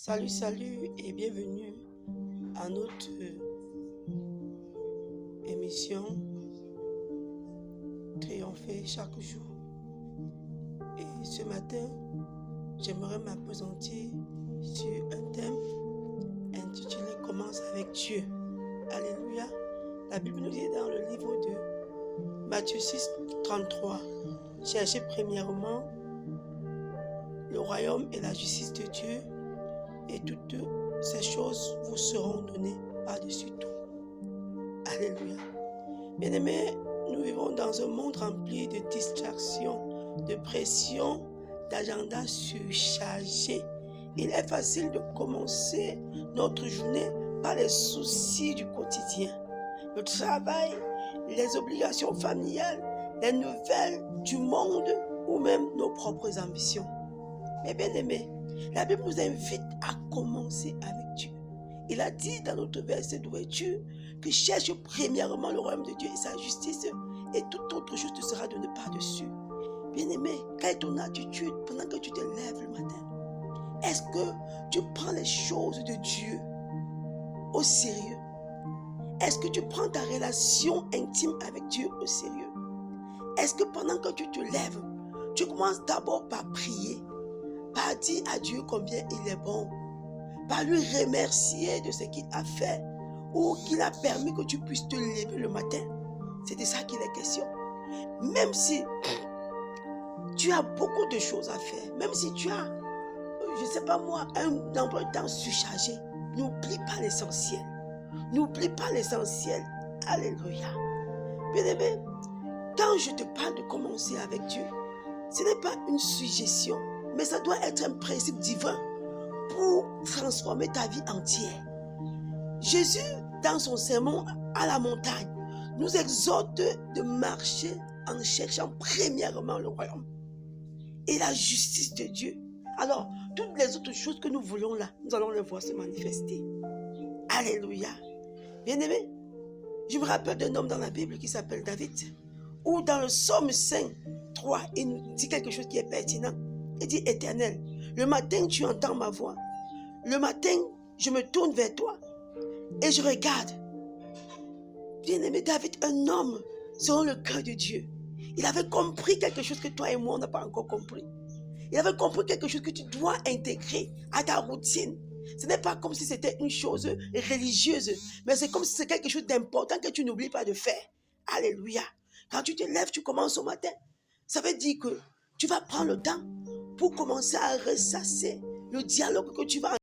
Salut et bienvenue à notre émission Triompher chaque jour. Et ce matin, j'aimerais m'appesantir sur un thème intitulé Commence avec Dieu. Alléluia. La Bible nous dit dans le livre de Matthieu 6, 33, cherchez premièrement le royaume et la justice de Dieu, et toutes ces choses vous seront données par-dessus tout. Alléluia. Bien-aimés, nous vivons dans un monde rempli de distractions, de pression, d'agendas surchargés. Il est facile de commencer notre journée par les soucis du quotidien, le travail, les obligations familiales, les nouvelles du monde ou même nos propres ambitions. Mais bien-aimés, la Bible nous invite à commencer avec Dieu. Il a dit dans notre verset d'ouverture que cherche premièrement le royaume de Dieu et sa justice, et toute autre chose te sera donnée par-dessus. Bien-aimé, quelle est ton attitude pendant que tu te lèves le matin? Est-ce que tu prends les choses de Dieu au sérieux? Est-ce que tu prends ta relation intime avec Dieu au sérieux? Est-ce que pendant que tu te lèves, tu commences d'abord par prier, par dire à Dieu combien il est bon, par lui remercier de ce qu'il a fait ou qu'il a permis que tu puisses te lever le matin? C'est de ça qu'il est question. Même si tu as beaucoup de choses à faire, même si tu as, je ne sais pas moi, un emploi de temps surchargé, n'oublie pas l'essentiel. N'oublie pas l'essentiel. Alléluia. Bien-aimé, quand je te parle de commencer avec Dieu, ce n'est pas une suggestion, mais ça doit être un principe divin pour transformer ta vie entière. Jésus, dans son sermon à la montagne, nous exhorte de marcher en cherchant premièrement le royaume et la justice de Dieu. Alors, toutes les autres choses que nous voulons là, nous allons les voir se manifester. Alléluia. Bien-aimé, je me rappelle d'un homme dans la Bible qui s'appelle David, où dans le psaume 5, 3, il nous dit quelque chose qui est pertinent. Il dit: Éternel, le matin tu entends ma voix, le matin je me tourne vers toi et je regarde. Bien-aimé David, un homme selon le cœur de Dieu, il avait compris quelque chose que toi et moi on n'a pas encore compris. Il avait compris quelque chose que tu dois intégrer à ta routine. Ce n'est pas comme si c'était une chose religieuse, mais c'est comme si c'est quelque chose d'important que tu n'oublies pas de faire. Alléluia. Quand tu te lèves, tu commences au matin. Ça veut dire que tu vas prendre le temps pour commencer à ressasser le dialogue que tu vas